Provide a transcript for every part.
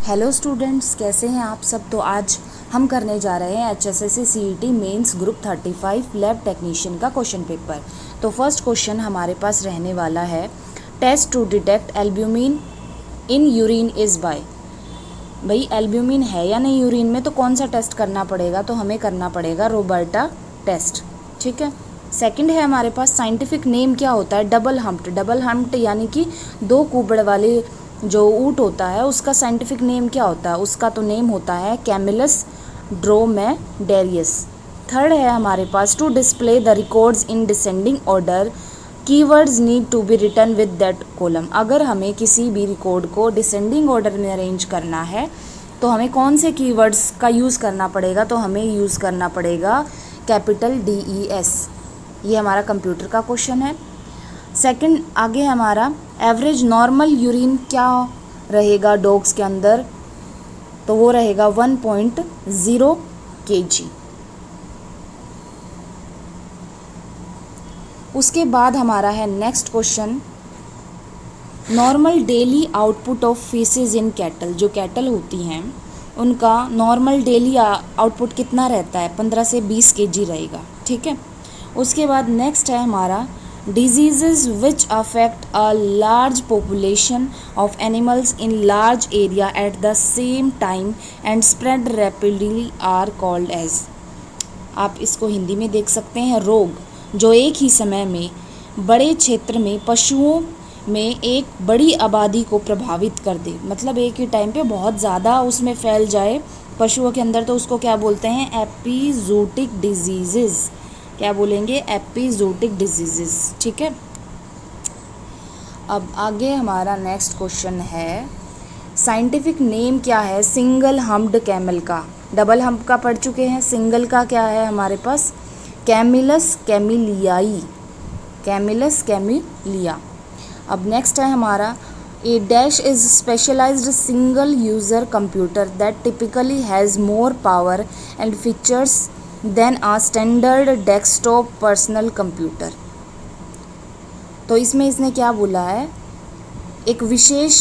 Hello students, कैसे हैं आप सब। तो आज हम करने जा रहे हैं HSSC CET mains group 35 lab technician का क्वेश्चन पेपर। तो फर्स्ट क्वेश्चन हमारे पास रहने वाला है, test to detect albumin in urine is by. भाई एल्ब्यूमिन है या नहीं यूरिन में, तो कौन सा टेस्ट करना पड़ेगा, तो हमें करना पड़ेगा रोबर्टा टेस्ट। ठीक है। सेकंड है हमारे पास, साइंटिफिक नेम क्या होता है डबल हम्प्ड। डबल हम्प्ड यानी कि दो कुबड़ वाले जो ऊँट होता है उसका साइंटिफिक नेम क्या होता है, उसका तो नेम होता है कैमिलस ड्रोमेडेरियस। थर्ड है हमारे पास, to display the records in descending order keywords need to be written with that column. अगर हमें किसी भी रिकॉर्ड को डिसेंडिंग ऑर्डर में अरेंज करना है तो हमें कौन से कीवर्ड्स का यूज़ करना पड़ेगा, तो हमें यूज़ करना पड़ेगा कैपिटल DES। ये हमारा कंप्यूटर का क्वेश्चन है। सेकंड आगे हमारा, एवरेज नॉर्मल यूरिन क्या रहेगा डॉग्स के अंदर, तो वो रहेगा 1.0 kg। उसके बाद हमारा है next question, normal daily output of faeces in cattle. जो कैटल होती हैं उनका नॉर्मल डेली आउटपुट कितना रहता है, 15 से 20 kg रहेगा। ठीक है। उसके बाद नेक्स्ट है हमारा, diseases which affect a large population of animals in large area at the same time and spread rapidly are called as। आप इसको हिंदी में देख सकते हैं, रोग जो एक ही समय में बड़े क्षेत्र में पशुओं में एक बड़ी आबादी को प्रभावित कर दे, मतलब एक ही टाइम पे बहुत ज़्यादा उसमें फैल जाए पशुओं के अंदर, तो उसको क्या बोलते हैं, एपिजोटिक डिजीजेस। क्या बोलेंगे, एपिजोटिक डिजीजेस। ठीक है। अब आगे हमारा नेक्स्ट क्वेश्चन है, साइंटिफिक नेम क्या है सिंगल हम्प्ड कैमल का। डबल हम्प का पढ़ चुके हैं, सिंगल का क्या है हमारे पास, कैमिलस कैमिलियाई, कैमिलस कैमिलिया। अब नेक्स्ट है हमारा, a dash is specialised single user computer that typically has more power and features than a standard desktop personal computer. तो इसमें इसने क्या बोला है, एक विशेष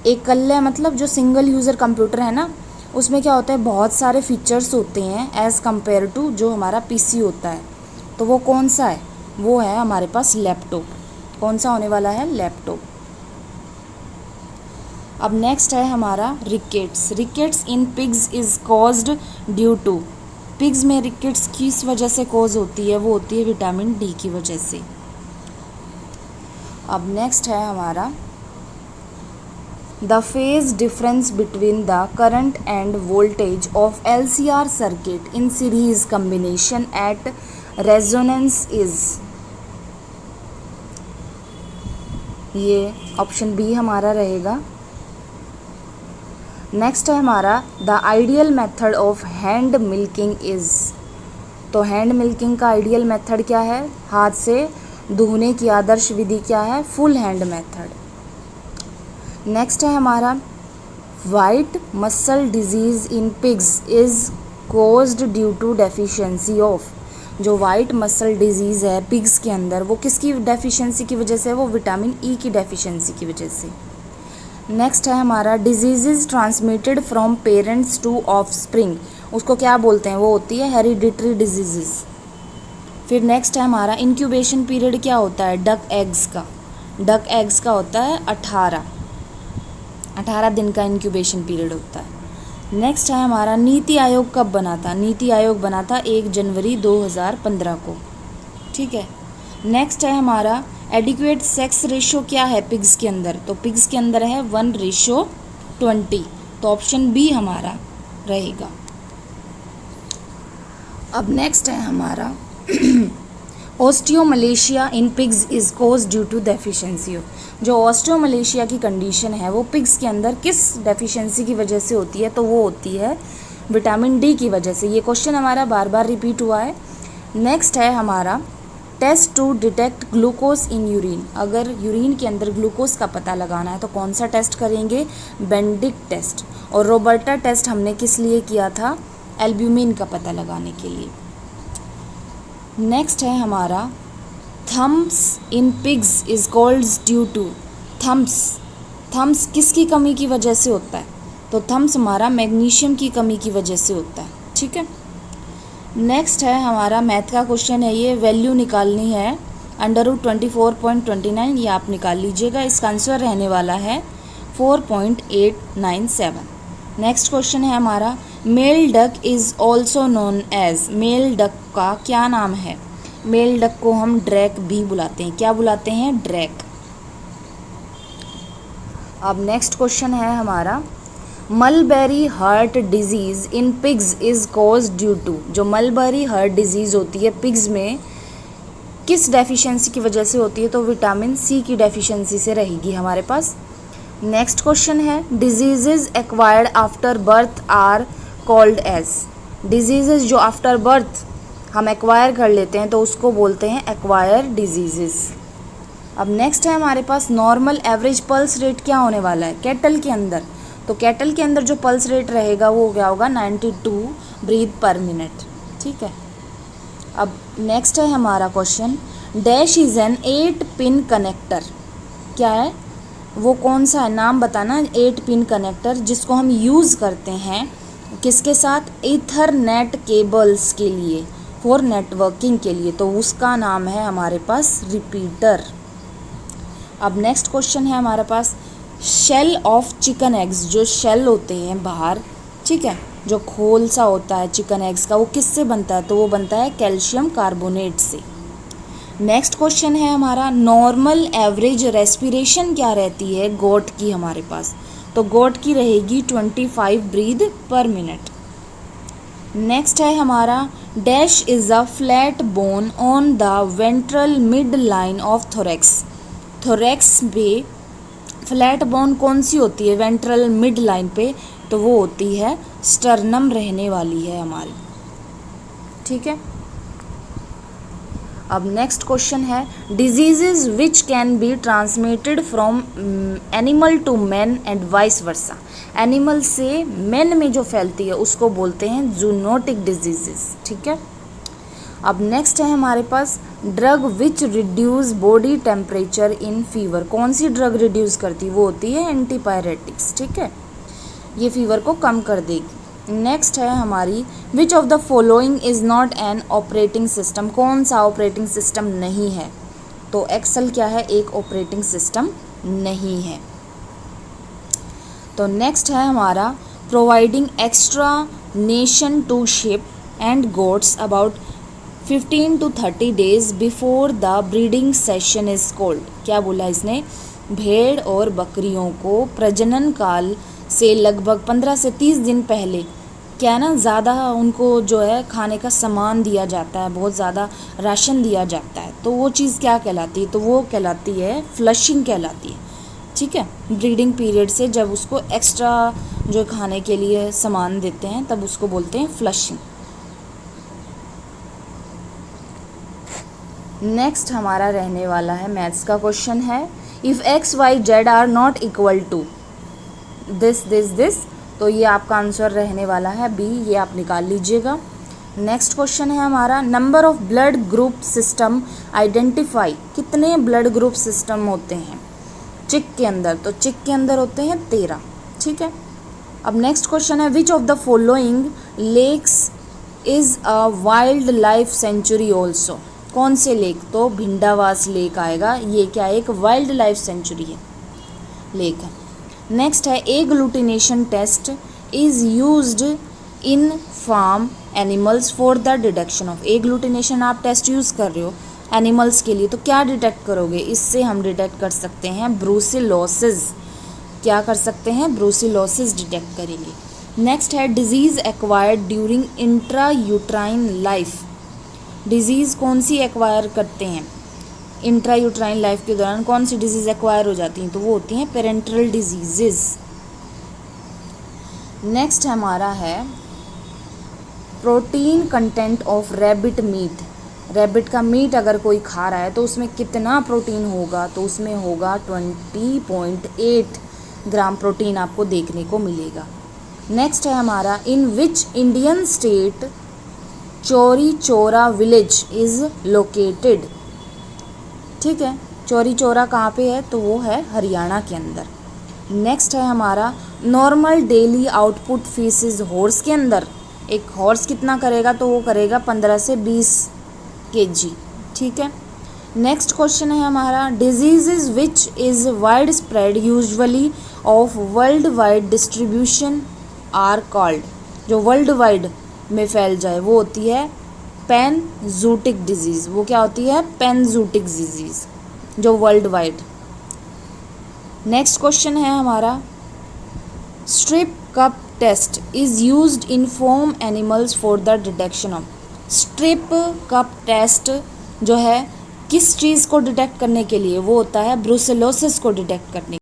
एकल्य, मतलब जो सिंगल यूज़र कंप्यूटर है ना, उसमें क्या होता है, बहुत सारे फीचर्स होते हैं एज़ कंपेयर टू जो हमारा PC होता है। तो वो कौन सा है, वो है हमारे पास लैपटॉप। कौन सा होने वाला है, लैपटॉप। अब नेक्स्ट है हमारा rickets. Rickets in pigs is caused due to. Pigs में रिकेट्स किस वजह से कॉज होती है, वो होती है विटामिन D की वजह से। अब नेक्स्ट है हमारा, the phase difference between the current end voltage of LCR circuit in series combination at resonance is. ये ऑप्शन B हमारा रहेगा। नेक्स्ट है हमारा, the ideal method of hand milking is. तो हैंड मिल्किंग का आइडियल मेथड क्या है, हाथ से दूहने की आदर्श विधि क्या है, फुल हैंड मेथड। नेक्स्ट है हमारा, white muscle disease in pigs is caused due to deficiency of. जो वाइट मसल डिजीज़ है पिग्स के अंदर, वो किसकी डेफिशिएंसी की वजह से, वो विटामिन E की डेफिशिएंसी की वजह से। नेक्स्ट है हमारा, disease transmitted from parents to offspring. उसको क्या बोलते हैं, वो होती है हेरिडिटरी डिजीज़। फिर नेक्स्ट है हमारा, इंक्यूबेशन पीरियड क्या होता है डक एग्स का। डक एग्स का होता है 18 दिन का इंक्यूबेशन पीरियड होता है। नेक्स्ट है हमारा, नीति आयोग कब बना था। नीति आयोग बना था 1 जनवरी 2015 को। ठीक है। नेक्स्ट है हमारा, एडिक्वेट सेक्स रेशो क्या है पिग्स के अंदर, तो पिग्स के अंदर है 1:20। तो ऑप्शन B हमारा रहेगा। अब नेक्स्ट है हमारा, osteomalacia in pigs is cause due to deficiency of. जो ऑस्टियोमलेशिया की कंडीशन है वो पिग्स के अंदर किस डेफिशिएंसी की वजह से होती है, तो वो होती है विटामिन D की वजह से। ये क्वेश्चन हमारा बार बार रिपीट हुआ है। नेक्स्ट है हमारा, test to detect glucose in urine. अगर यूरिन के अंदर ग्लूकोज का पता लगाना है तो कौन सा टेस्ट करेंगे, बेंडिक टेस्ट। और रोबर्टा टेस्ट हमने किस लिए किया था, एल्ब्यूमिन का पता लगाने के लिए। नेक्स्ट है हमारा, thumps in pigs is called due to. Thumps किसकी कमी की वजह से होता है, तो थम्स हमारा मैग्नीशियम की कमी की वजह से होता है, ठीक है। नेक्स्ट है हमारा मैथ का क्वेश्चन है, ये वैल्यू निकालनी है √24.29, ये आप निकाल लीजिएगा। इसका आंसर रहने वाला है 4.897। नेक्स्ट क्वेश्चन है हमारा, male duck is also known as, male duck का क्या नाम है? मेल डक को हम ड्रैक भी बुलाते हैं, क्या बुलाते हैं? ड्रैक। अब नेक्स्ट क्वेश्चन है हमारा, mulberry heart disease in pigs is cause due to, जो मलबेरी हार्ट डिजीज़ होती है पिग्स में किस डेफिशिएंसी की वजह से होती है? तो विटामिन सी की डेफिशिएंसी से रहेगी हमारे पास। नेक्स्ट क्वेश्चन है, diseases acquired after birth are called as, diseases जो आफ्टर बर्थ हम एक्वायर कर लेते हैं तो उसको बोलते हैं एक्वायर डिजीजेस। अब नेक्स्ट है हमारे पास, नॉर्मल एवरेज पल्स रेट क्या होने वाला है कैटल के अंदर? तो कैटल के अंदर जो पल्स रेट रहेगा वो क्या होगा? 92 ब्रीथ पर मिनट, ठीक है। अब नेक्स्ट है हमारा question, dash is an 8 pin connector, क्या है वो, कौन सा है? नाम बताना। 8 पिन कनेक्टर जिसको हम यूज़ करते हैं किसके साथ? ईथरनेट केबल्स के लिए, फॉर नेटवर्किंग के लिए, तो उसका नाम है हमारे पास रिपीटर। अब नेक्स्ट क्वेश्चन है हमारे पास, शेल ऑफ चिकन एग्स, जो शेल होते हैं बाहर, ठीक है, जो खोल सा होता है चिकन एग्स का, वो किससे बनता है? तो वो बनता है कैल्शियम कार्बोनेट से। नेक्स्ट क्वेश्चन है हमारा, नॉर्मल एवरेज रेस्पिरेशन क्या रहती है गोट की हमारे पास? तो गोट की रहेगी 25 ब्रीथ पर मिनट। नेक्स्ट है हमारा, dash is a flat bone on the ventral mid line of thorax, thorax पे फ्लैट बोन कौन सी होती है वेंट्रल मिड लाइन पे? तो वो होती है स्टर्नम रहने वाली है हमारी, ठीक है। अब नेक्स्ट क्वेश्चन है, diseases which can be transmitted from animal to man and vice versa, animal से मैन में जो फैलती है उसको बोलते हैं जूनोटिक डिजीजेस, ठीक है। अब नेक्स्ट है हमारे पास, drug which reduce body temperature in fever, कौन सी ड्रग रिड्यूस करती है? वो होती है एंटीपायरेटिक्स, ठीक है, ये फीवर को कम कर देगी। नेक्स्ट है हमारी, विच of the following is not an operating system, कौन सा ऑपरेटिंग सिस्टम नहीं है? तो एक्सेल क्या है? एक ऑपरेटिंग सिस्टम नहीं है। तो नेक्स्ट है हमारा, providing extra nutrition to sheep and goats about 15 to 30 days before the breeding season is called, क्या बोला इसने? भेड़ और बकरियों को प्रजनन काल से लगभग 15 से 30 दिन पहले क्या है ना, ज़्यादा उनको जो है खाने का सामान दिया जाता है, बहुत ज़्यादा राशन दिया जाता है, तो वो चीज़ क्या कहलाती है? तो वो कहलाती है फ्लशिंग कहलाती है, ठीक है। ब्रीडिंग पीरियड से जब उसको एक्स्ट्रा जो खाने के लिए सामान देते हैं तब उसको बोलते हैं फ्लशिंग। नेक्स्ट हमारा रहने वाला है मैथ्स का क्वेश्चन है, if x y z are not equal to this, तो ये आपका आंसर रहने वाला है बी, ये आप निकाल लीजिएगा। नेक्स्ट क्वेश्चन है हमारा, number of blood group system identify, कितने ब्लड ग्रुप सिस्टम होते हैं चिक के अंदर? तो चिक के अंदर होते हैं 13, ठीक है। अब नेक्स्ट क्वेश्चन है, which of the following lakes is a wild life sanctuary also, कौन से लेक? तो भिंडावास लेक आएगा, ये क्या है? एक वाइल्ड लाइफ सेंचुरी है, लेक है। नेक्स्ट है, agglutination test is used in farm animals for the detection of, agglutination आप टेस्ट यूज़ कर रहे हो एनिमल्स के लिए, तो क्या डिटेक्ट करोगे? इससे हम डिटेक्ट कर सकते हैं ब्रूसिलोसिस, क्या कर सकते हैं? ब्रूसिलोसिस डिटेक्ट करेंगे। नेक्स्ट है, disease acquired during intra uterine life, disease कौन सी एक्वायर करते हैं इंट्रा यूट्राइन लाइफ के दौरान, कौन सी डिजीज़ एक्वायर हो जाती हैं? तो वो होती हैं पेरेंटल डिजीजेस। नेक्स्ट हमारा है, protein content of rabbit meat, rabbit का मीट अगर कोई खा रहा है तो उसमें कितना प्रोटीन होगा? तो उसमें होगा 20.8 ग्राम प्रोटीन आपको देखने को मिलेगा। नेक्स्ट है हमारा, in which Indian state Chauri Chaura village is located, ठीक है, चौरी चौरा कहाँ पे है? तो वो है हरियाणा के अंदर। नेक्स्ट है हमारा normal daily output faeces horse के अंदर। एक हॉर्स कितना करेगा, तो वो करेगा 15 से 20 kg, ठीक है। नेक्स्ट क्वेश्चन है हमारा disease which is wide spread usually of world wide distribution are called. जो वर्ल्ड वाइड में फैल जाए वो होती है पेनजूटिक डिजीज़। वो क्या होती है? पेनजूटिक डिजीज़, जो वर्ल्ड वाइड। नेक्स्ट क्वेश्चन है हमारा strip cup test is used in farm animals for the detection of. Strip cup test जो है किस चीज़ को डिटेक्ट करने के लिए, वो होता है ब्रुसेलोसिस को डिटेक्ट करने